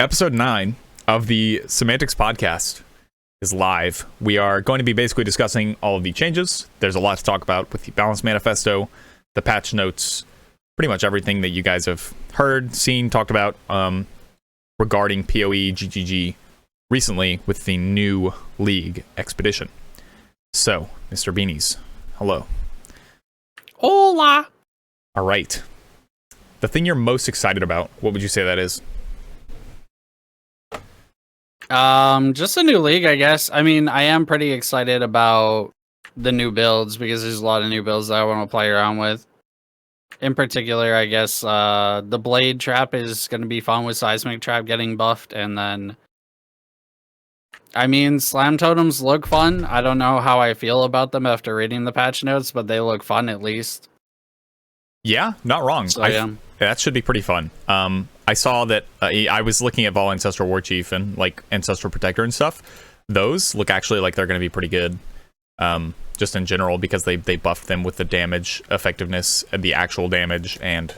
Episode 9 of the Semantics podcast is live. We are going to be basically discussing all of the changes. There's a lot to talk about with the balance manifesto, the patch notes, pretty much everything that you guys have heard, seen, talked about regarding PoE GGG recently with the new League Expedition. So, Mr. Beanies, hello. Hola! All right. The thing you're most excited about, what would you say that is? Just a new league, I guess. I mean, I am pretty excited about the new builds because there's a lot of new builds that I want to play around with. In particular, I guess the Blade Trap is going to be fun with Seismic Trap getting buffed, and then I mean, Slam Totems look fun. I don't know how I feel about them after reading the patch notes, but they look fun at least. Yeah, not wrong. So, yeah. That should be pretty fun. I saw that I was looking at Vol Ancestral Warchief and like Ancestral Protector and stuff. Those look actually like they're going to be pretty good, just in general, because they buffed them with the damage effectiveness and the actual damage and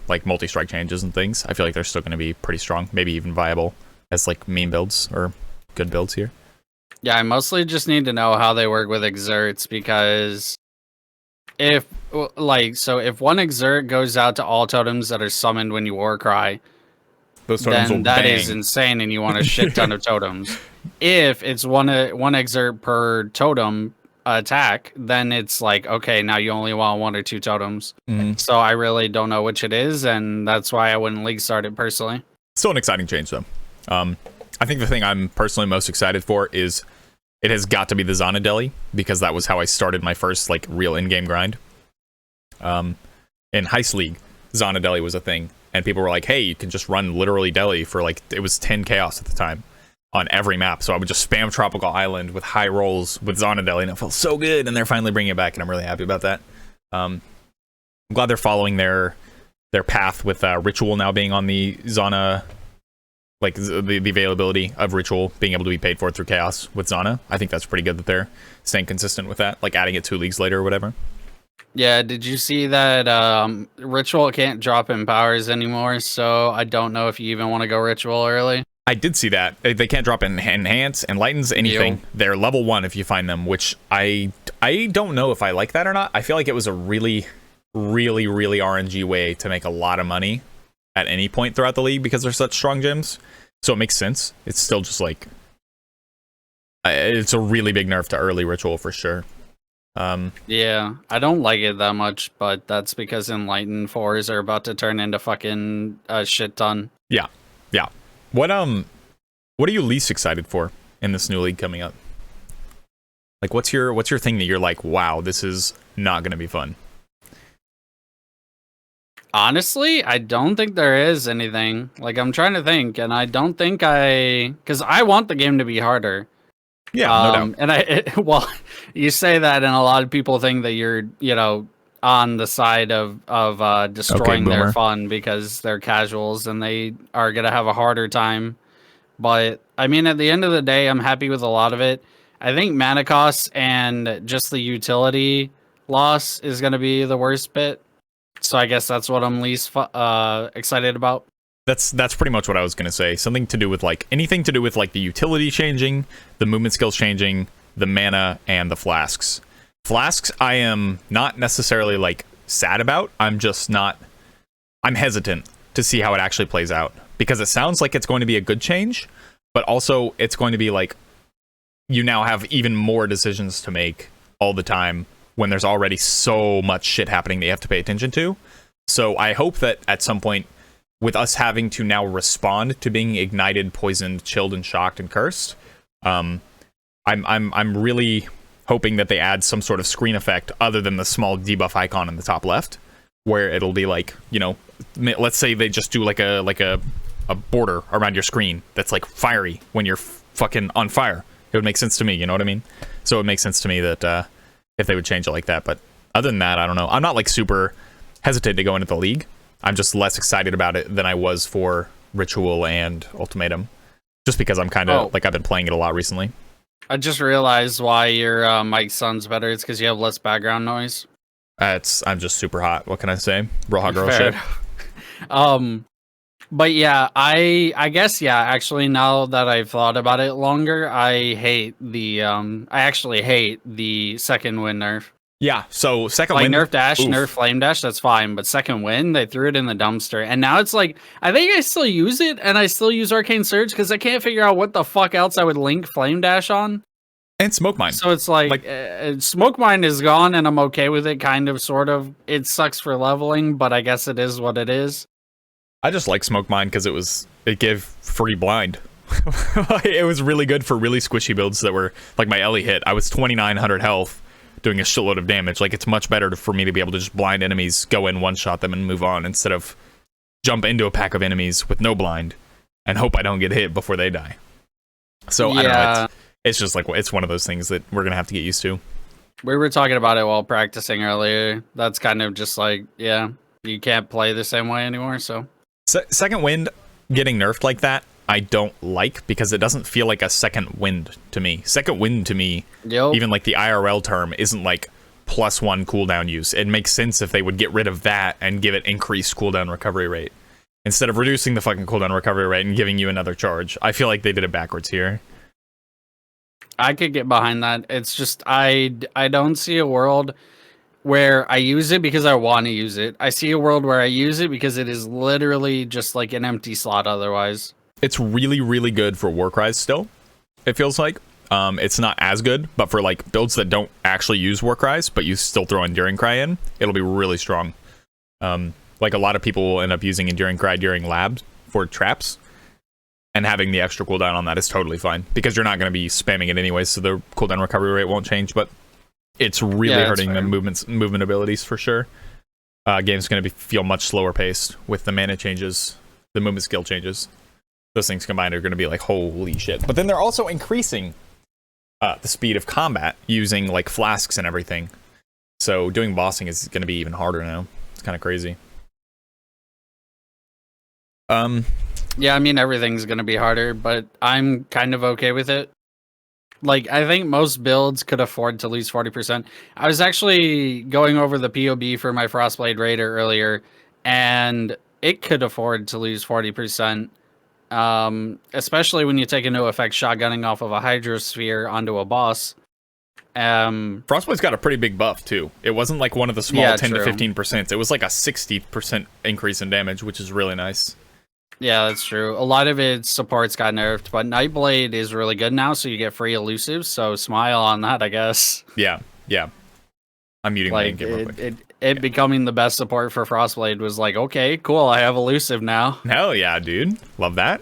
like multi-strike changes and things. I feel like they're still going to be pretty strong, maybe even viable as like meme builds or good builds here. Yeah, I mostly just need to know how they work with exerts, because if one exert goes out to all totems that are summoned when you Warcry, those totems then will that bang. is insane, and you want a shit ton of totems. If it's one exert per totem attack, then it's like, okay, now you only want one or two totems. So I really don't know which it is, and that's why I wouldn't league start it personally. Still an exciting change though. I think the thing I'm personally most excited for is it has got to be the Zana Deli, because that was how I started my first like real in-game grind. In Heist League, Zana Deli was a thing, and people were like, hey, you can just run literally Deli for like, it was 10 chaos at the time on every map. So I would just spam Tropical Island with high rolls with Zana Deli, and it felt so good, and they're finally bringing it back, and I'm really happy about that. I'm glad they're following their path with Ritual now being on the Zana, like the availability of Ritual being able to be paid for through Chaos with Zana. I think that's pretty good that they're staying consistent with that, like adding it 2 leagues later or whatever. Yeah, did you see that Ritual can't drop in powers anymore, so I don't know if you even want to go Ritual early. I did see that. They can't drop in Enhance, Enlightens, anything. Yo. They're level 1 if you find them, which I don't know if I like that or not. I feel like it was a really, really, really RNG way to make a lot of money at any point throughout the league because they're such strong gyms. So it makes sense. It's still just like, it's a really big nerf to early Ritual for sure. Yeah, I don't like it that much, but that's because Enlighten 4s are about to turn into fucking shit ton. Yeah. What are you least excited for in this new league coming up? Like, what's your thing that you're like, wow, this is not gonna be fun? Honestly, I don't think there is anything. Like, I'm trying to think, and I don't think because I want the game to be harder. Yeah, no doubt. And well, you say that, and a lot of people think that you're, on the side of destroying their fun because they're casuals and they are gonna have a harder time. But I mean, at the end of the day, I'm happy with a lot of it. I think mana costs and just the utility loss is gonna be the worst bit. So I guess that's what I'm least excited about. That's pretty much what I was gonna say. Something to do with like anything to do with like the utility changing, the movement skills changing, the mana, and the flasks. Flasks, I am not necessarily like sad about. I'm hesitant to see how it actually plays out, because it sounds like it's going to be a good change, but also it's going to be like you now have even more decisions to make all the time when there's already so much shit happening that you have to pay attention to. So I hope that at some point, with us having to now respond to being ignited, poisoned, chilled, and shocked and cursed, I'm really hoping that they add some sort of screen effect other than the small debuff icon in the top left, where it'll be like, let's say they just do like a border around your screen that's like fiery when you're fucking on fire. It would make sense to me, you know what I mean? So it makes sense to me that if they would change it like that. But other than that, I don't know. I'm not like super hesitant to go into the league. I'm just less excited about it than I was for Ritual and Ultimatum, just because I'm kind of like I've been playing it a lot recently. I just realized why your mic sounds better. It's because you have less background noise. I'm just super hot. What can I say? Real hot girl shit. But yeah, I guess yeah. Actually, now that I've thought about it longer, I actually hate the second wind nerf. Yeah, so second like wind, nerf dash, nerf flame dash, that's fine. But second wind, they threw it in the dumpster, and now it's like I think I still use it, and I still use arcane surge because I can't figure out what the fuck else I would link flame dash on. And smoke mine. So it's like smoke mine is gone, and I'm okay with it. Kind of, sort of. It sucks for leveling, but I guess it is what it is. I just like smoke mine because it gave free blind. It was really good for really squishy builds that were like my Ellie hit. I was 2900 health, doing a shitload of damage. Like, it's much better for me to be able to just blind enemies, go in, one-shot them, and move on, instead of jump into a pack of enemies with no blind and hope I don't get hit before they die. So, yeah. I don't know, it's just like, it's one of those things that we're going to have to get used to. We were talking about it while practicing earlier. That's kind of just like, yeah, you can't play the same way anymore, so. Second wind getting nerfed like that, I don't like, because it doesn't feel like a second wind to me. Second wind to me, even like the IRL term, isn't like +1 cooldown use. It makes sense if they would get rid of that and give it increased cooldown recovery rate, instead of reducing the fucking cooldown recovery rate and giving you another charge. I feel like they did it backwards here. I could get behind that. It's just, I don't see a world where I use it because I want to use it. I see a world where I use it because it is literally just like an empty slot otherwise. It's really, really good for Warcries still, it feels like. It's not as good, but for like builds that don't actually use Warcries, but you still throw Enduring Cry in, it'll be really strong. Like a lot of people will end up using Enduring Cry during labs for traps, and having the extra cooldown on that is totally fine, because you're not going to be spamming it anyways, so the cooldown recovery rate won't change, but it's really hurting the movement abilities for sure. Game's going to feel much slower paced with the mana changes, the movement skill changes. Those things combined are going to be like, holy shit. But then they're also increasing the speed of combat using like flasks and everything. So doing bossing is going to be even harder now. It's kind of crazy. Yeah, I mean, everything's going to be harder, but I'm kind of okay with it. Like, I think most builds could afford to lose 40%. I was actually going over the POB for my Frostblade Raider earlier, and it could afford to lose 40%. Especially when you take into effect shotgunning off of a Hydrosphere onto a boss. Frostbite's got a pretty big buff, too. It wasn't like one of the small 10 to 15%. It was like a 60% increase in damage, which is really nice. Yeah, that's true. A lot of its supports got nerfed, but Nightblade is really good now, so you get free elusives, so smile on that, I guess. Yeah. I'm muting my in-game real quick. It becoming the best support for Frostblade was like, okay, cool, I have elusive now. Hell yeah, dude. Love that.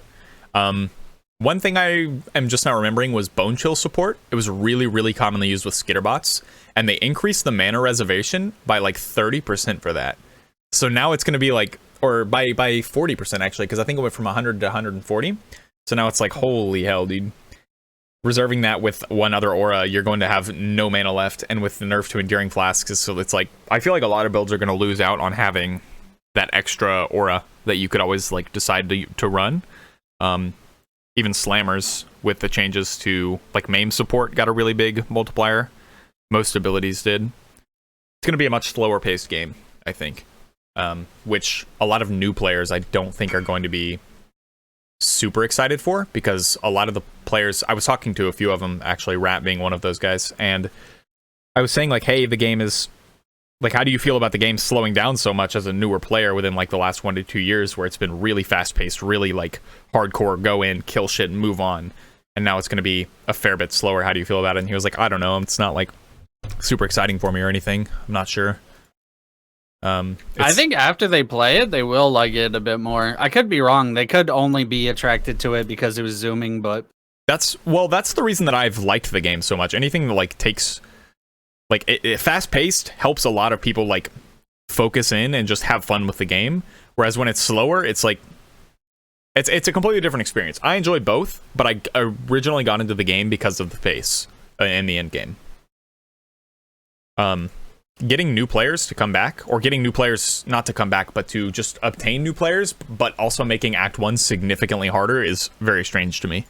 One thing I am just not remembering was Bone Chill support. It was really, really commonly used with Skitterbots, and they increased the mana reservation by like 30% for that. So now it's going to be like, or by 40% actually, because I think it went from 100 to 140. So now it's like, holy hell, dude. Reserving that with one other aura, you're going to have no mana left, and with the nerf to Enduring Flasks, so it's like, I feel like a lot of builds are going to lose out on having that extra aura that you could always like decide to run. Even Slammers, with the changes to like MAME support, got a really big multiplier. Most abilities did. It's going to be a much slower paced game, I think. Which a lot of new players I don't think are going to be super excited for, because a lot of the players, I was talking to a few of them, actually, Rat being one of those guys, and I was saying like, hey, the game is like, how do you feel about the game slowing down so much as a newer player within like the last 1 to 2 years, where it's been really fast paced, really like hardcore, go in, kill shit, and move on, and now it's going to be a fair bit slower. How do you feel about it? And he was like, I don't know, it's not like super exciting for me or anything. I'm not sure. I think after they play it, they will like it a bit more. I could be wrong. They could only be attracted to it because it was zooming, but that's the reason that I've liked the game so much. Anything that like takes like it fast paced helps a lot of people like focus in and just have fun with the game. Whereas when it's slower, it's like it's a completely different experience. I enjoy both, but I originally got into the game because of the pace in the end game. Getting new players to come back, or getting new players not to come back, but to just obtain new players, but also making Act 1 significantly harder is very strange to me.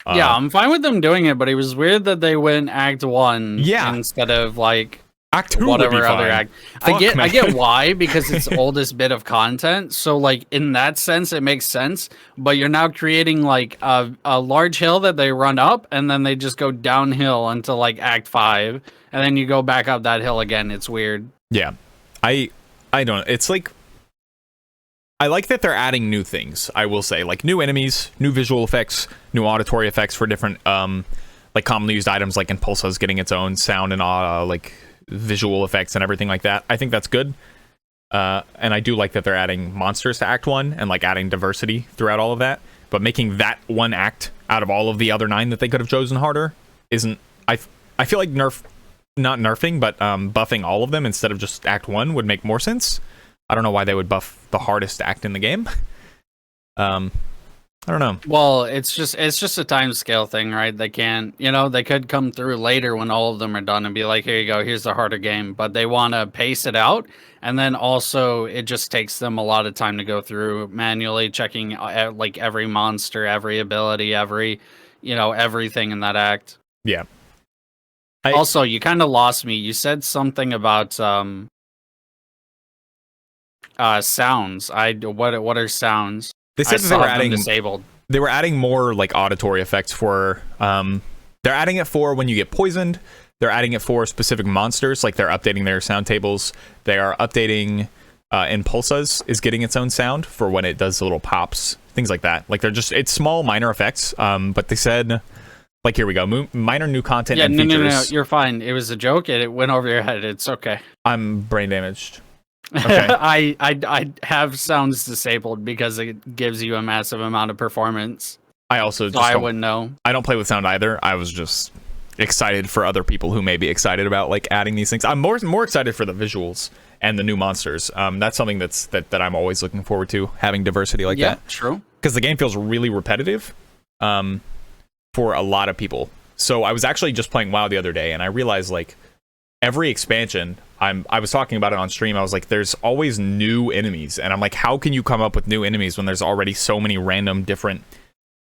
Yeah, I'm fine with them doing it, but it was weird that they went Act 1 instead of like... Act 2 whatever would be other fine. act. Fuck, I get why, because it's the oldest bit of content. So like in that sense, it makes sense. But you're now creating like a large hill that they run up, and then they just go downhill until like Act 5, and then you go back up that hill again. It's weird. Yeah, I don't. It's like I like that they're adding new things. I will say, like new enemies, new visual effects, new auditory effects for different like commonly used items, like Impulsa's getting its own sound and like visual effects and everything like that. I think that's good. And I do like that they're adding monsters to Act 1 and like adding diversity throughout all of that. But making that one act out of all of the other 9 that they could have chosen harder isn't. I feel like not nerfing, but buffing all of them instead of just Act 1 would make more sense. I don't know why they would buff the hardest act in the game. I don't know. Well, it's just a time scale thing, right? They can't, they could come through later when all of them are done and be like, here you go, here's the harder game. But they want to pace it out. And then also it just takes them a lot of time to go through manually checking like every monster, every ability, everything in that act. Yeah. Also, you kind of lost me. You said something about sounds. What are sounds? They said they were adding disabled. They were adding more like auditory effects for they're adding it for when you get poisoned. They're adding it for specific monsters, like they're updating their sound tables. They are updating Impulsa's is getting its own sound for when it does little pops, things like that. Like it's small minor effects, but they said like here we go, minor new content and features. No, you're fine. It was a joke and it went over your head. It's okay. I'm brain damaged. Okay. I have sounds disabled because it gives you a massive amount of performance. I also I wouldn't know. I don't play with sound either. I was just excited for other people who may be excited about like adding these things. I'm more excited for the visuals and the new monsters. That's something that I'm always looking forward to, having diversity like that. Yeah, true. Because the game feels really repetitive for a lot of people. So I was actually just playing WoW the other day and I realized like every expansion, I was talking about it on stream. I was like, there's always new enemies, and I'm like, how can you come up with new enemies when there's already so many random different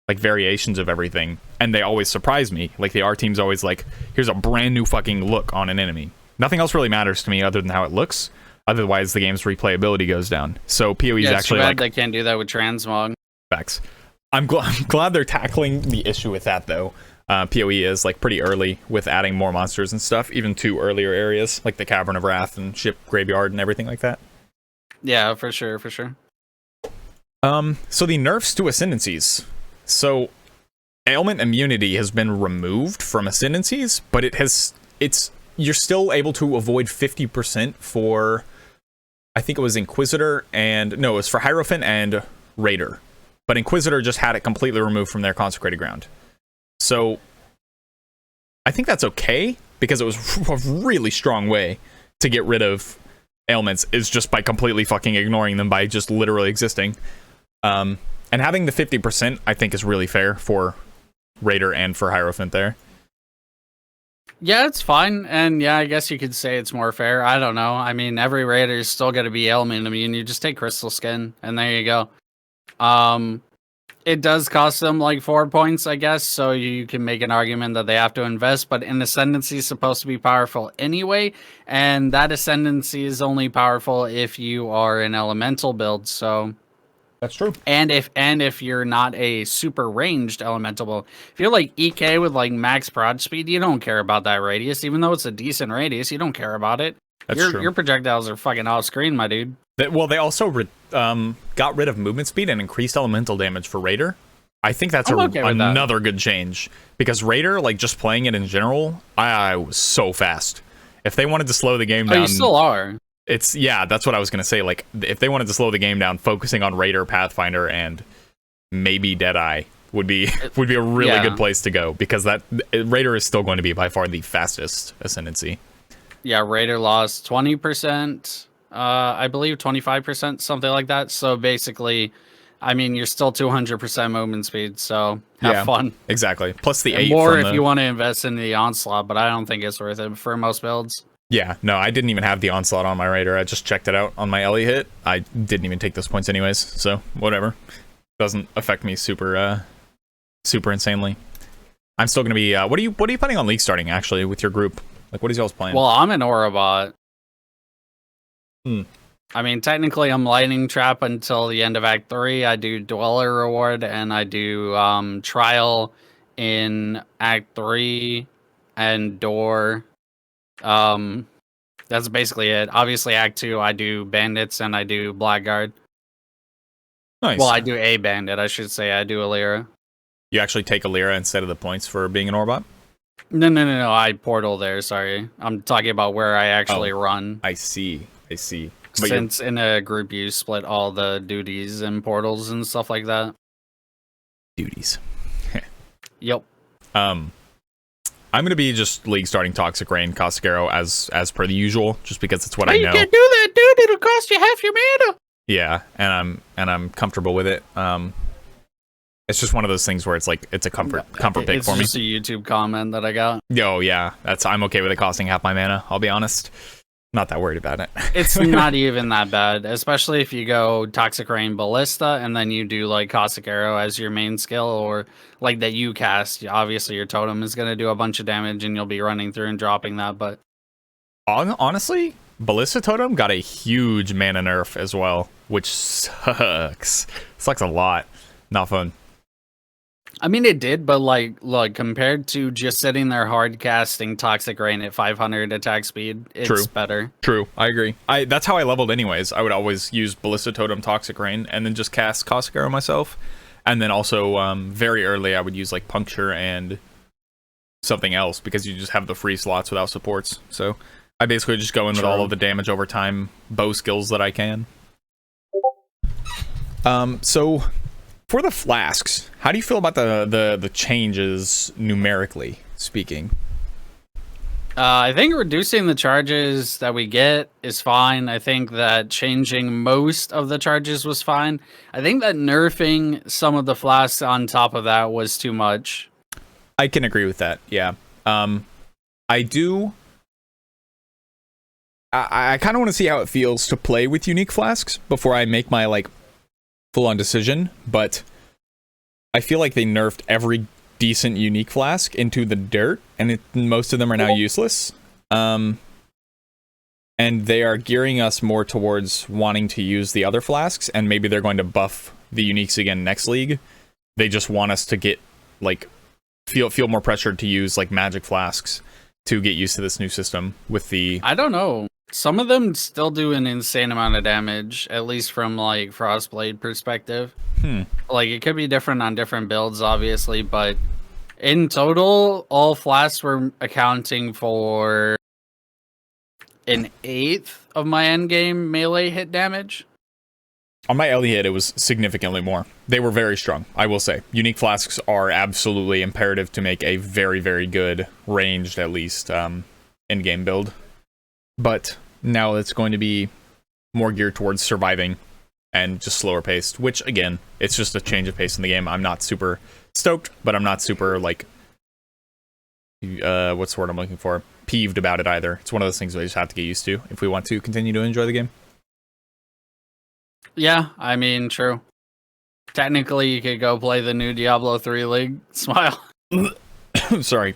like variations of everything? And they always surprise me. Like the R team's always like, here's a brand new fucking look on an enemy. Nothing else really matters to me other than how it looks. Otherwise, the game's replayability goes down. So PoE is actually like they can't do that with transmog. Facts. I'm glad they're tackling the issue with that though. PoE is like pretty early with adding more monsters and stuff, even to earlier areas like the Cavern of Wrath and Ship Graveyard and everything like that. Yeah, for sure. So the nerfs to Ascendancies. So ailment immunity has been removed from Ascendancies, but you're still able to avoid 50% for, I think it was Inquisitor it was for Hierophant and Raider. But Inquisitor just had it completely removed from their consecrated ground. So I think that's okay, because it was a really strong way to get rid of ailments is just by completely fucking ignoring them by just literally existing. And having the 50% I think is really fair for Raider and for Hierophant there. Yeah, it's fine. And yeah, I guess you could say it's more fair. I don't know. I mean, every Raider is still going to be ailment immune. You just take Crystal Skin and there you go. It does cost them like 4 points, I guess, so you can make an argument that they have to invest, but an Ascendancy is supposed to be powerful anyway, and that Ascendancy is only powerful if you are an elemental build, so... That's true. And if you're not a super ranged elemental build. If you're like EK with like max prod speed, you don't care about that radius, even though it's a decent radius, you don't care about it. That's true. Your projectiles are fucking off screen, my dude. They also got rid of movement speed and increased elemental damage for Raider. I think that's another good change, because Raider, like just playing it in general, I was so fast. If they wanted to slow the game down, you still are. That's what I was gonna say. Like if they wanted to slow the game down, focusing on Raider, Pathfinder, and maybe Deadeye would be a really good place to go, because that Raider is still going to be by far the fastest Ascendancy. Yeah, Raider lost 20%. I believe 25%, something like that. So basically, I mean, you're still 200% movement speed, so have fun. Exactly. Plus the 8 more if you want to invest in the Onslaught, but I don't think it's worth it for most builds. Yeah, no, I didn't even have the Onslaught on my Raider. I just checked it out on my Ellie hit. I didn't even take those points anyways, so whatever. Doesn't affect me super insanely. I'm still going to be... What are you planning on League starting, actually, with your group? Like, what is y'all's plan? Well, I'm an Aurabot. Hmm. I mean, technically, I'm Lightning Trap until the end of Act 3. I do Dweller Reward, and I do Trial in Act 3 and Door. That's basically it. Obviously, Act 2, I do Bandits and I do Blackguard. Nice. Well, I do a Bandit, I should say. I do a Lyra. You actually take a Lyra instead of the points for being an Orbot? No. I portal there, sorry. I'm talking about where I actually run. I see. But Since in a group you split all the duties and portals and stuff like that. Duties. Yep. I'm gonna be just league starting Toxic Rain, Caustic Arrow as per the usual, just because it's what I know. You can't do that, dude. It'll cost you half your mana. Yeah, and I'm comfortable with it. It's just one of those things where it's like it's a comfort pick for me. It's just a YouTube comment that I got. Yo, yeah, I'm okay with it costing half my mana. I'll be honest. Not that worried about it. It's not even that bad, especially if you go Toxic Rain Ballista and then you do like Caustic Arrow as your main skill, or like that you cast. Obviously, your totem is going to do a bunch of damage and you'll be running through and dropping that. But honestly, Ballista Totem got a huge mana nerf as well, which sucks. Sucks a lot. Not fun. I mean, it did, but like compared to just sitting there hard casting Toxic Rain at 500 attack speed, it's better. True, I agree. That's how I leveled anyways. I would always use Ballista Totem, Toxic Rain, and then just cast Caustic Arrow myself. And then also, very early, I would use like Puncture and something else, because you just have the free slots without supports. So I basically just go in with all of the damage over time bow skills that I can. So for the Flasks, how do you feel about the changes numerically speaking? I think reducing the charges that we get is fine. I think that changing most of the charges was fine. I think that nerfing some of the Flasks on top of that was too much. I can agree with that, yeah. I do... I kind of want to see how it feels to play with unique Flasks before I make my, like, full-on decision, but I feel like they nerfed every decent unique Flask into the dirt, and most of them are now useless. And they are gearing us more towards wanting to use the other Flasks, and maybe they're going to buff the uniques again next league. They just want us to get, like, feel more pressured to use, like, magic Flasks to get used to this new system with the... I don't know. Some of them still do an insane amount of damage, at least from, like, Frostblade perspective. Like, it could be different on different builds, obviously, but in total, all Flasks were accounting for an eighth of my endgame melee hit damage. On my early hit, it was significantly more. They were very strong, I will say. Unique Flasks are absolutely imperative to make a very, very good, ranged, at least, in-game build. But now it's going to be more geared towards surviving and just slower paced, which, again, it's just a change of pace in the game. I'm not super stoked, but I'm not super, like, what's the word I'm looking for? Peeved about it either. It's one of those things we just have to get used to if we want to continue to enjoy the game. Yeah, I mean, true. Technically, you could go play the new Diablo 3 League. Smile. Sorry.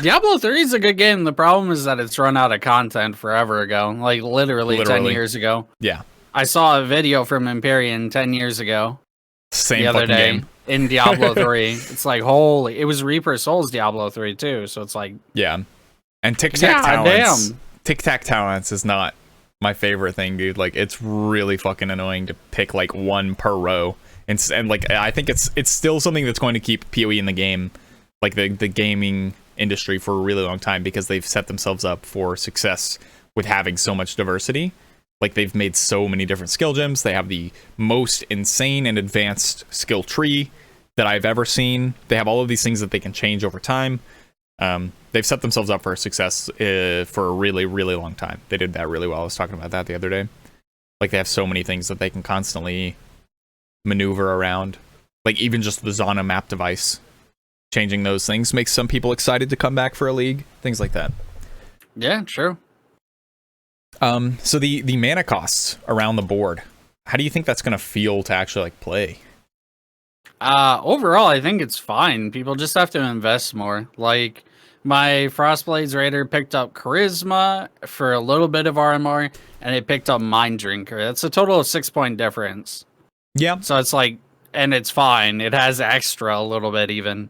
Diablo 3 is a good game. The problem is that it's run out of content forever ago. Like, literally 10 years ago. Yeah. I saw a video from Empyrean 10 years ago. Same the other day game. In Diablo 3. It's like, holy... It was Reaper Souls Diablo 3, too. So it's like... Yeah. And Tic-Tac Talents... Damn. Tic-Tac Talents is not my favorite thing, dude. Like, it's really fucking annoying to pick, like, one per row. And like, I think it's still something that's going to keep PoE in the game, like, the gaming industry for a really long time, because they've set themselves up for success with having so much diversity. Like, they've made so many different skill gems. They have the most insane and advanced skill tree that I've ever seen. They have all of these things that they can change over time. They've set themselves up for success for a really, really long time. They did that really well. I was talking about that the other day. Like, they have so many things that they can constantly maneuver around. Like, even just the Zana map device. Changing those things makes some people excited to come back for a league. Things like that. Yeah, true. So the mana costs around the board, how do you think that's going to feel to actually, like, play? Overall, I think it's fine. People just have to invest more. Like, My Frostblades Raider picked up Charisma for a little bit of armor, and it picked up Mind Drinker. That's a total of 6-point difference. Yeah. So it's like, and it's fine. It has extra a little bit even.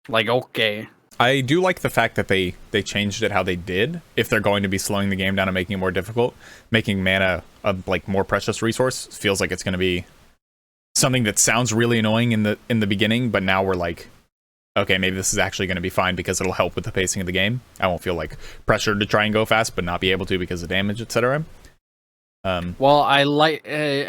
Like, okay. I do like the fact that they changed it how they did. If they're going to be slowing the game down and making it more difficult, making mana a like more precious resource feels like it's going to be something that sounds really annoying in the beginning, but now we're like, okay, maybe this is actually going to be fine because it'll help with the pacing of the game. I won't feel like pressured to try and go fast, but not be able to because of damage, etc. Well, I like it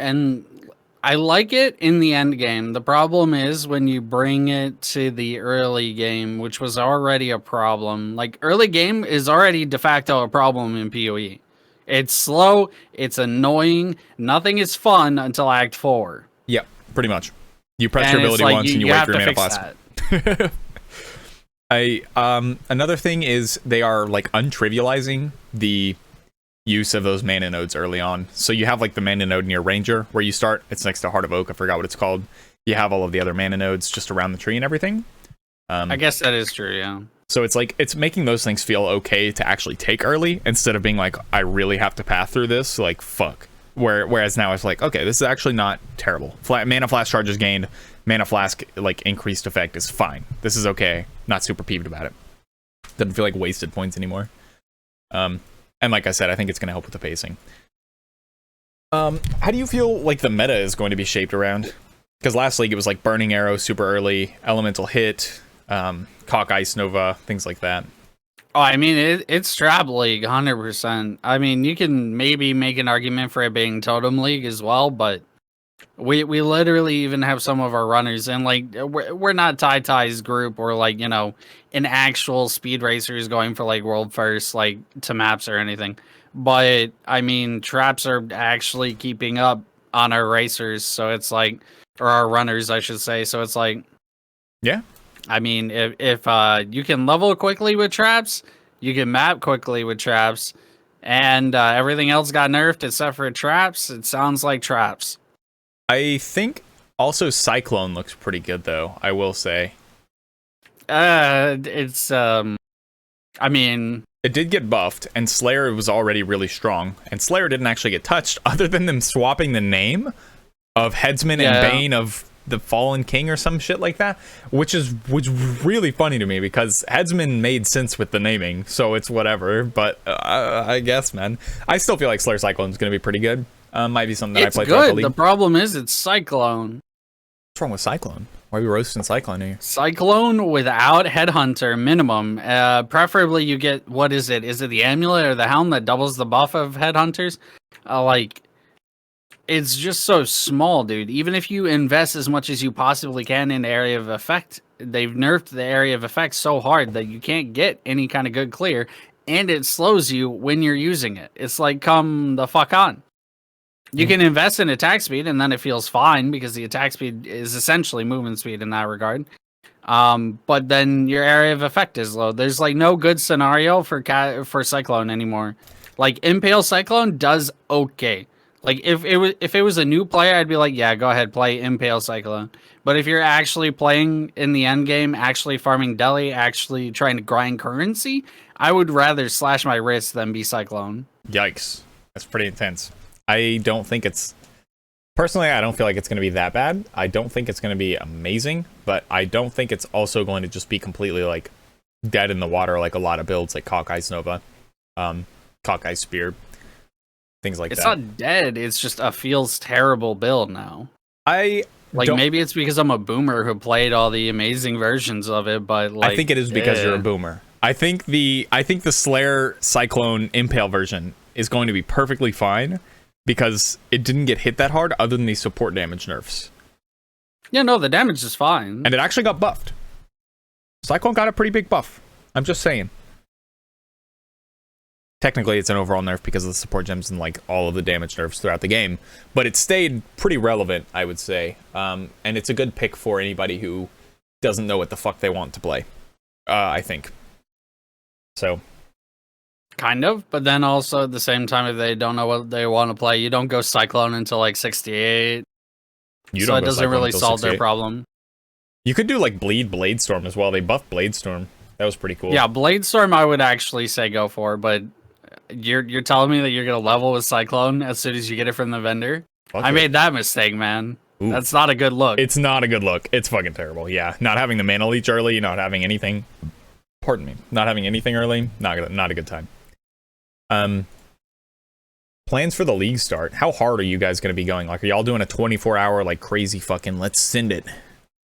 in the end game. The problem is when you bring it to the early game, which was already a problem. Like, early game is already de facto a problem in PoE. It's slow, it's annoying, nothing is fun until Act 4. Yep, pretty much. You press your ability once and you wait for your mana flask. Another thing is they are like untrivializing the use of those mana nodes early on. So you have like the mana node near Ranger where you start. It's next to Heart of Oak. I forgot what it's called. You have all of the other mana nodes just around the tree and everything. I guess that is true, yeah. So it's like, it's making those things feel okay to actually take early instead of being like, I really have to path through this. Like, fuck. Whereas now it's like, okay, this is actually not terrible. Mana Flask charges gained. Mana Flask, like, increased effect is fine. This is okay. Not super peeved about it. Doesn't feel like wasted points anymore. And like I said, I think it's going to help with the pacing. How do you feel like the meta is going to be shaped around? Because last league it was like Burning Arrow super early, Elemental Hit, Cock Ice Nova, things like that. Oh, I mean, it's Trap League, 100%. I mean, you can maybe make an argument for it being Totem League as well, but we literally even have some of our runners, and like, we're not Tai's group or like, you know, an actual speed racers going for like world first, like to maps or anything. But I mean, traps are actually keeping up on our racers, so it's like, or our runners, I should say. So it's like, yeah. I mean, if you can level quickly with traps, you can map quickly with traps, and everything else got nerfed except for traps. It sounds like traps. I think also Cyclone looks pretty good, though, I will say. It's, I mean... It did get buffed, and Slayer was already really strong, and Slayer didn't actually get touched, other than them swapping the name of Headsman and Bane of the Fallen King or some shit like that, which really funny to me, because Headsman made sense with the naming, so it's whatever, but I guess, man. I still feel like Slayer Cyclone is going to be pretty good. Might be something that I play throughout the league. The problem is it's Cyclone. What's wrong with Cyclone? Why are we roasting Cyclone here? Cyclone without Headhunter minimum. Preferably you get, what is it? Is it the Amulet or the Helm that doubles the buff of Headhunters? Like, it's just so small, dude. Even if you invest as much as you possibly can in the area of effect, they've nerfed the area of effect so hard that you can't get any kind of good clear, and it slows you when you're using it. It's like, come the fuck on. You can invest in attack speed, and then it feels fine because the attack speed is essentially movement speed in that regard. But then your area of effect is low. There's like no good scenario for Cyclone anymore. Like Impale Cyclone does okay. Like if it was a new player, I'd be like, yeah, go ahead, play Impale Cyclone. But if you're actually playing in the end game, actually farming Deli, actually trying to grind currency, I would rather slash my wrist than be Cyclone. Yikes, that's pretty intense. I don't think it's... Personally, I don't feel like it's going to be that bad. I don't think it's going to be amazing, but I don't think it's also going to just be completely, like, dead in the water like a lot of builds, like Cock Ice Nova, Cock Ice Spear, things like that. It's not dead, it's just a feels terrible build now. Like, maybe it's because I'm a boomer who played all the amazing versions of it, but, like... I think it is because you're a boomer. I think the Slayer Cyclone Impale version is going to be perfectly fine, because it didn't get hit that hard other than the support damage nerfs. Yeah, no, the damage is fine. And it actually got buffed. Cyclone got a pretty big buff. I'm just saying. Technically, it's an overall nerf because of the support gems and like all of the damage nerfs throughout the game. But it stayed pretty relevant, I would say. And it's a good pick for anybody who doesn't know what the fuck they want to play. I think. So... Kind of, but then also at the same time, if they don't know what they want to play, you don't go Cyclone until like 68. So it doesn't really solve their problem. You could do like Bladestorm as well. They buffed Bladestorm. That was pretty cool. Yeah, Bladestorm I would actually say go for, but you're telling me that you're gonna level with Cyclone as soon as you get it from the vendor? I made that mistake, man. Ooh. That's not a good look. It's not a good look. It's fucking terrible. Yeah, not having the mana leech early, not having anything. Pardon me. Not having anything early, not a good time. Plans for the league start. How hard are you guys going to be going? Like, are y'all doing a 24-hour like crazy fucking let's send it,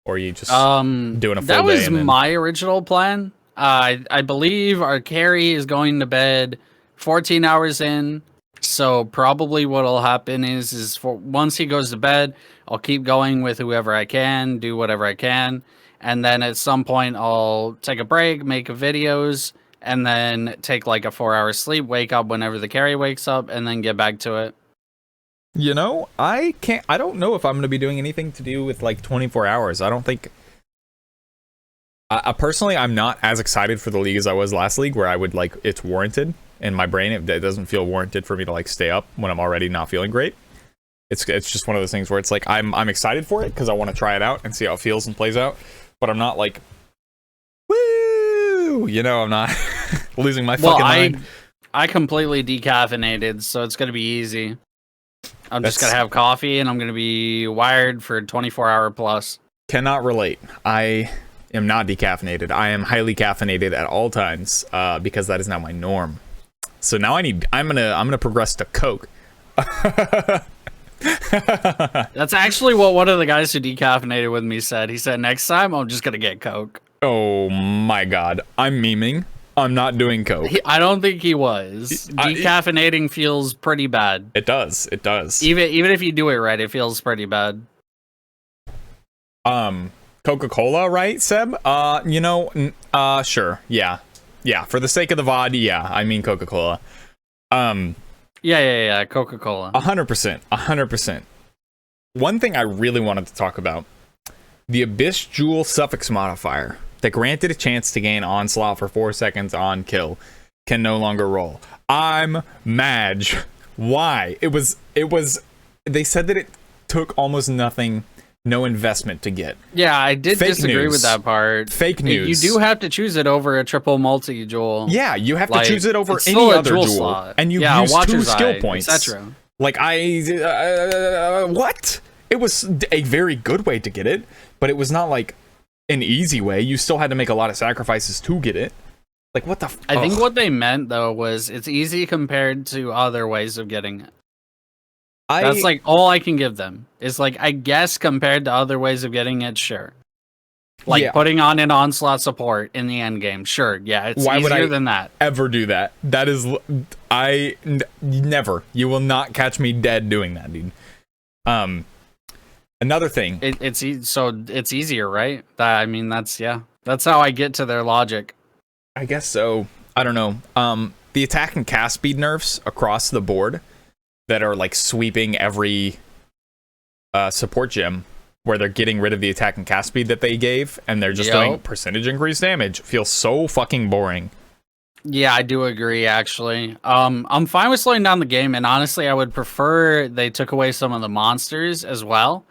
or are you just doing a full day? That was my original plan. I believe our carry is going to bed 14 hours in. So probably what'll happen is for once he goes to bed, I'll keep going with whoever I can, do whatever I can, and then at some point I'll take a break, make videos, and then take like a 4-hour sleep, wake up whenever the carry wakes up, and then get back to it. You know, I don't know if I'm going to be doing anything to do with like 24 hours. I don't think. Personally, I'm not as excited for the league as I was last league, where I would like it's warranted. In my brain, it doesn't feel warranted for me to like stay up when I'm already not feeling great. It's just one of those things where it's like I'm excited for it because I want to try it out and see how it feels and plays out, but I'm not like, woo, you know, I'm not losing my fucking mind. I completely decaffeinated, so it's gonna be easy. I'm just gonna have coffee and I'm gonna be wired for 24-hour plus. Cannot relate. I am not decaffeinated. I am highly caffeinated at all times because that is now my norm. So now I'm gonna progress to Coke. That's actually what one of the guys who decaffeinated with me said. He said, next time I'm just gonna get Coke. Oh my god. I'm memeing. I'm not doing Coke. I don't think he was. Decaffeinating feels pretty bad. It does. It does. Even if you do it right, it feels pretty bad. Coca-Cola, right, Seb? You know, sure. Yeah. Yeah, for the sake of the VOD, yeah, I mean Coca-Cola. Yeah, Coca-Cola. 100%, 100%. One thing I really wanted to talk about, the Abyss Jewel Suffix modifier that granted a chance to gain Onslaught for 4 seconds on kill can no longer roll. I'm mad. Why? It was, they said that it took almost nothing, no investment to get. Yeah, I did disagree with that part. Fake news. You do have to choose it over a triple multi-jewel. Yeah, you have to choose it over any other jewel. Slot. And you use 2 skill points. Etc. Like, what? It was a very good way to get it, but it was not like an easy way. You still had to make a lot of sacrifices to get it. Like, what the I think what they meant, though, was it's easy compared to other ways of getting it. That's like all I can give them. Is like, I guess compared to other ways of getting it, sure. Like putting on an onslaught support in the end game, sure. Yeah, it's easier than that. Ever do that? That is, never. You will not catch me dead doing that, dude. Another thing. It's easier, right? I mean, that's how I get to their logic. I guess so. I don't know. The attack and cast speed nerfs across the board that are like sweeping every support gem, where they're getting rid of the attack and cast speed that they gave, and they're just doing percentage increased damage. Feels so fucking boring. Yeah, I do agree, actually. I'm fine with slowing down the game, and honestly, I would prefer they took away some of the monsters as well,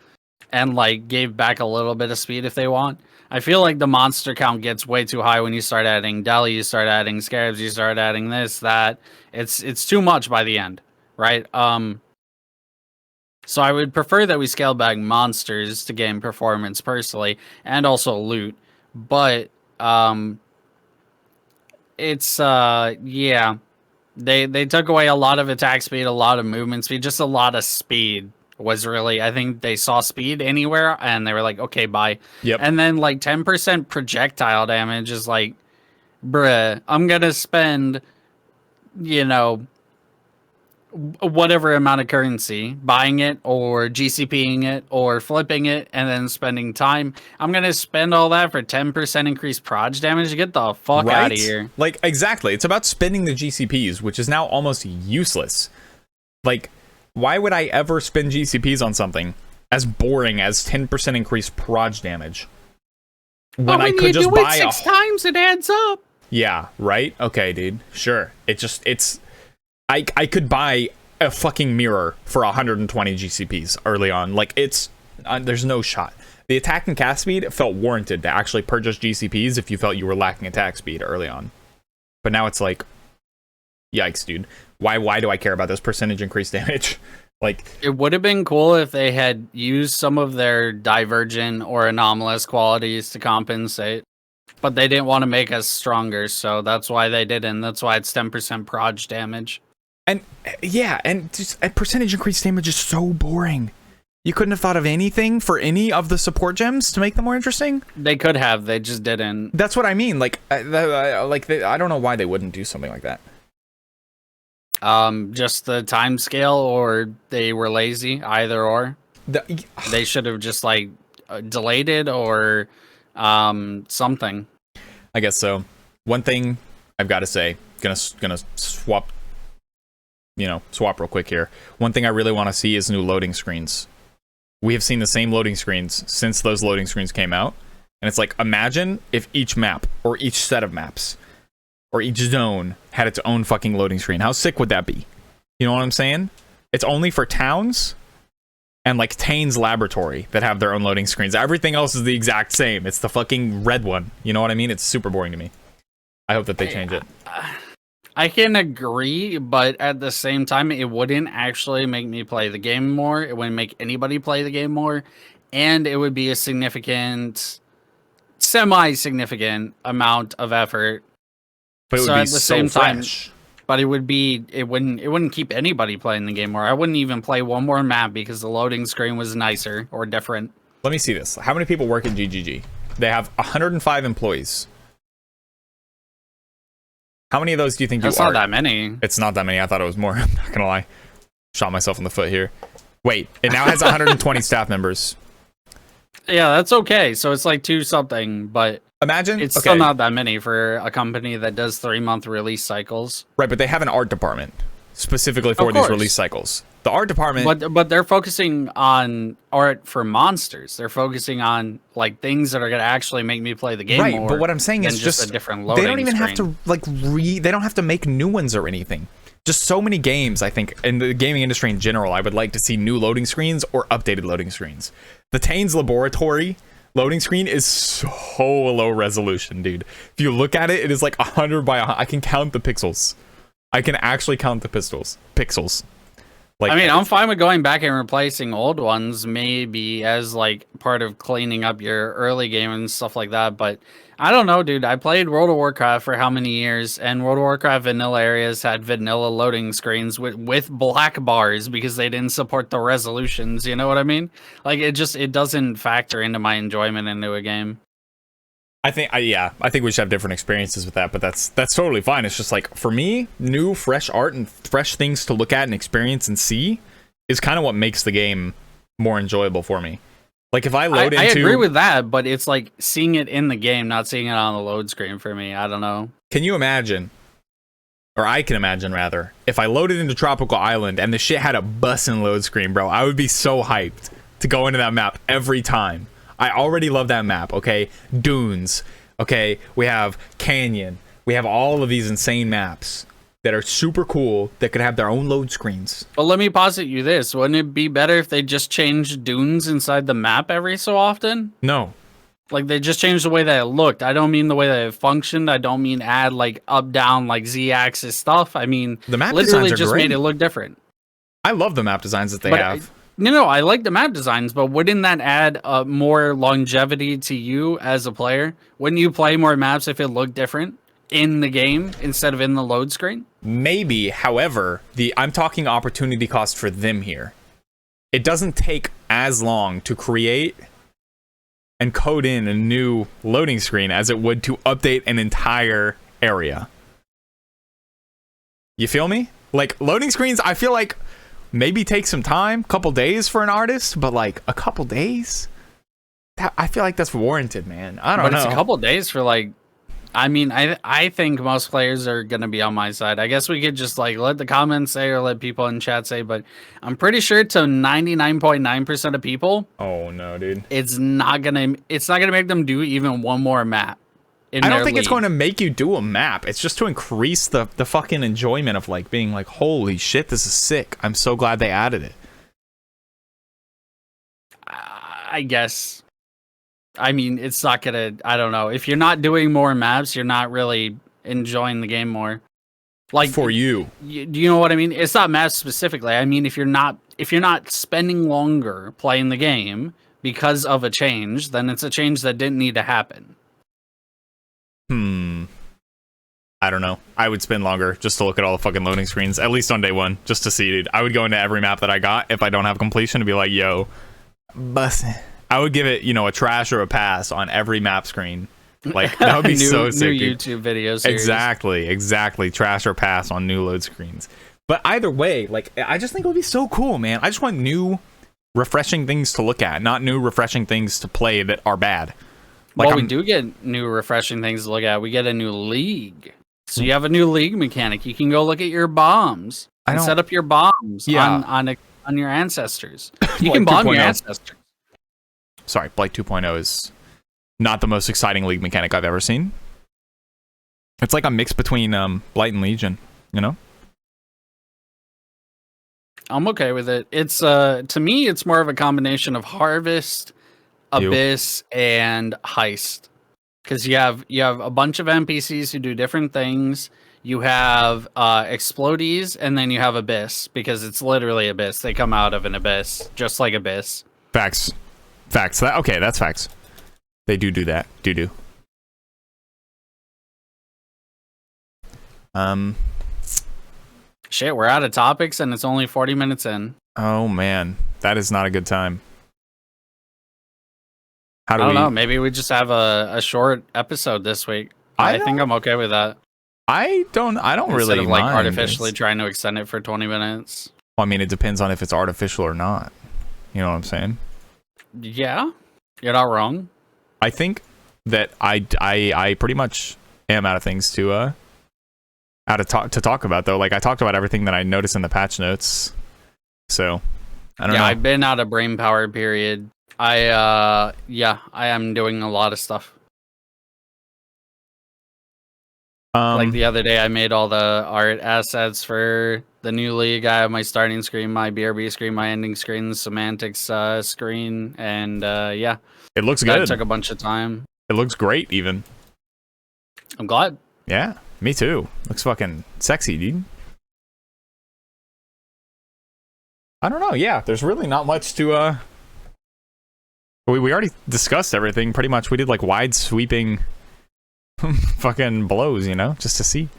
and like gave back a little bit of speed if they want. I feel like the monster count gets way too high when you start adding deli, you start adding scarabs, you start adding this, that. It's too much by the end, right? So I would prefer that we scale back monsters to gain performance personally, and also loot. But it's yeah, they took away a lot of attack speed, a lot of movement speed, just a lot of speed was really, I think they saw speed anywhere and they were like, okay, bye. Yep. And then like 10% projectile damage is like, bruh, I'm gonna spend, you know, whatever amount of currency buying it or GCPing it or flipping it and then spending time. I'm gonna spend all that for 10% increased proj damage. Get the fuck out of here. Like, exactly. It's about spending the GCPs, which is now almost useless. Like, why would I ever spend GCPs on something as boring as 10% increased proj damage when I could just buy 6 times it adds up? Yeah, right? Okay, dude. Sure. I could buy a fucking mirror for 120 GCPs early on. Like, it's there's no shot. The attack and cast speed felt warranted to actually purchase GCPs if you felt you were lacking attack speed early on. But now it's like, yikes, dude. Why do I care about this percentage increased damage? Like, it would have been cool if they had used some of their divergent or anomalous qualities to compensate. But they didn't want to make us stronger, so that's why they didn't. That's why it's 10% proj damage. And yeah, and just a percentage increased damage is so boring. You couldn't have thought of anything for any of the support gems to make them more interesting? They could have, they just didn't. That's what I mean. Like, I don't know why they wouldn't do something like that. Just the time scale, or they were lazy, either or. They should have just like delayed it or something. I guess so. One thing I've got to say, gonna swap real quick here. One thing I really want to see is new loading screens. We have seen the same loading screens since those loading screens came out, and it's like, imagine if each map or each set of maps or each zone had its own fucking loading screen. How sick would that be? You know what I'm saying? It's only for towns and like Tane's Laboratory that have their own loading screens. Everything else is the exact same. It's the fucking red one. You know what I mean? It's super boring to me. I hope that they change it. I can agree, but at the same time, it wouldn't actually make me play the game more. It wouldn't make anybody play the game more. And it would be a semi-significant amount of effort. But it would so be at the same fresh. time, but it wouldn't keep anybody playing the game more. I wouldn't even play one more map because the loading screen was nicer or different. Let me see this. How many people work at GGG? They have 105 employees. How many of those do you think That's you are? not that many. It's not that many. I thought it was more. I'm not gonna lie. Shot myself in the foot here. Wait, it now has 120 staff members. Yeah, that's okay. So it's like 2 something, but imagine it's still not that many for a company that does 3-month release cycles. Right, but they have an art department specifically for these release cycles. The art department, but they're focusing on art for monsters. They're focusing on like things that are going to actually make me play the game more. Right, but what I'm saying is just a different loading they don't even screen. have to like they don't have to make new ones or anything. Just so many games, I think, in the gaming industry in general, I would like to see new loading screens or updated loading screens. The Tane's Laboratory loading screen is so low resolution, dude. If you look at it, it is like 100 by 100. I can count the pixels. I can actually count the pixels. Like, I mean, I'm fine with going back and replacing old ones, maybe as like part of cleaning up your early game and stuff like that. But I don't know, dude. I played World of Warcraft for how many years, and World of Warcraft vanilla areas had vanilla loading screens with black bars because they didn't support the resolutions. You know what I mean? Like it doesn't factor into my enjoyment into a game. I think we should have different experiences with that, but that's totally fine. It's just like, for me, new, fresh art and fresh things to look at and experience and see is kind of what makes the game more enjoyable for me. Like, if I load I agree with that, but it's like seeing it in the game, not seeing it on the load screen for me. I don't know. Can you imagine, or I can imagine rather, if I loaded into Tropical Island and the shit had a bussin' load screen, bro, I would be so hyped to go into that map every time. I already love that map, okay? Dunes, okay? We have Canyon. We have all of these insane maps that are super cool that could have their own load screens. Well, let me posit you this. Wouldn't it be better if they just changed dunes inside the map every so often? No. Like, they just changed the way that it looked. I don't mean the way that it functioned. I don't mean add, like, up, down, like, Z-axis stuff. I mean, the map literally designs are just great. made it look different. I love the map designs that they have. No, I like the map designs, but wouldn't that add more longevity to you as a player? Wouldn't you play more maps if it looked different in the game instead of in the load screen? Maybe, however, I'm talking opportunity cost for them here. It doesn't take as long to create and code in a new loading screen as it would to update an entire area. You feel me? Like, loading screens, I feel like maybe take some time, couple days for an artist, but like a couple days, I feel like that's warranted, man. I don't know. But it's a couple days for like, I mean, I think most players are gonna be on my side. I guess we could just like let the comments say or let people in chat say, but I'm pretty sure to 99.9% of people. Oh no, dude! It's not gonna make them do even one more map. I don't think it's going to make you do a map. It's just to increase the fucking enjoyment of like being like, holy shit, this is sick. I'm so glad they added it. I guess. I mean, it's not gonna. I don't know. If you're not doing more maps, you're not really enjoying the game more. Like for you. Do you know what I mean? It's not maps specifically. I mean, if you're not spending longer playing the game because of a change, then it's a change that didn't need to happen. I don't know. I would spend longer just to look at all the fucking loading screens, at least on day one, just to see, dude. I would go into every map that I got if I don't have completion to be like, yo, bust. I would give it, a trash or a pass on every map screen. Like, that would be so sick. New YouTube videos. Exactly. Trash or pass on new load screens. But either way, like, I just think it would be so cool, man. I just want new, refreshing things to look at, not new, refreshing things to play that are bad. Like, well, we do get new, refreshing things to look at. We get a new league. So you have a new league mechanic. You can go look at your bombs and set up your bombs on your ancestors. You can bomb your ancestors. Sorry, Blight 2.0 is not the most exciting league mechanic I've ever seen. It's like a mix between Blight and Legion, I'm okay with it. It's to me, it's more of a combination of Harvest, Abyss, and Heist. Because you have a bunch of NPCs who do different things. You have Explodies, and then you have Abyss, because it's literally Abyss. They come out of an abyss, just like Abyss. Facts. Okay, that's facts. They do that. Do. Shit, we're out of topics, and it's only 40 minutes in. Oh, man. That is not a good time. I don't know. Maybe we just have a short episode this week. I think I'm okay with that. I don't really mind. Like artificially trying to extend it for 20 minutes. Well, I mean, it depends on if it's artificial or not. You know what I'm saying? Yeah, you're not wrong. I think that I pretty much am out of things to talk about, though. Like, I talked about everything that I noticed in the patch notes. So I don't know. I've been out of brain power period. I am doing a lot of stuff. Like the other day, I made all the art assets for the new league. I have my starting screen, my BRB screen, my ending screen, the semantics screen, and it looks good. That took a bunch of time. It looks great, even. I'm glad. Yeah, me too. Looks fucking sexy, dude. I don't know. Yeah, there's really not much to We already discussed everything pretty much. We did like wide sweeping fucking blows, just to see.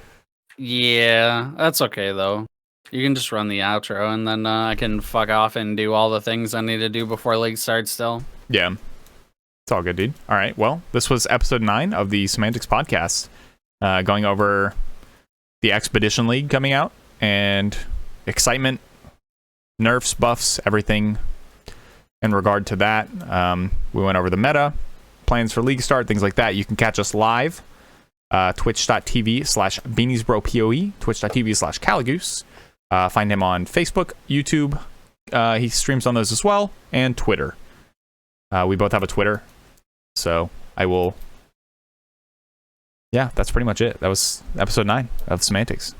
Yeah, that's okay though. You can just run the outro and then I can fuck off and do all the things I need to do before league starts still. Yeah. It's all good, dude. All right. Well, this was episode 9 of the Semantics podcast, going over the Expedition League coming out and excitement, nerfs, buffs, everything in regard to that. We went over the meta, plans for league start, things like that. You can catch us live, twitch.tv/BeaniesbroPoE, twitch.tv/Kalecgoose. Find him on Facebook, YouTube. He streams on those as well, and Twitter. We both have a Twitter, so I will... Yeah, that's pretty much it. That was episode 9 of Semantics.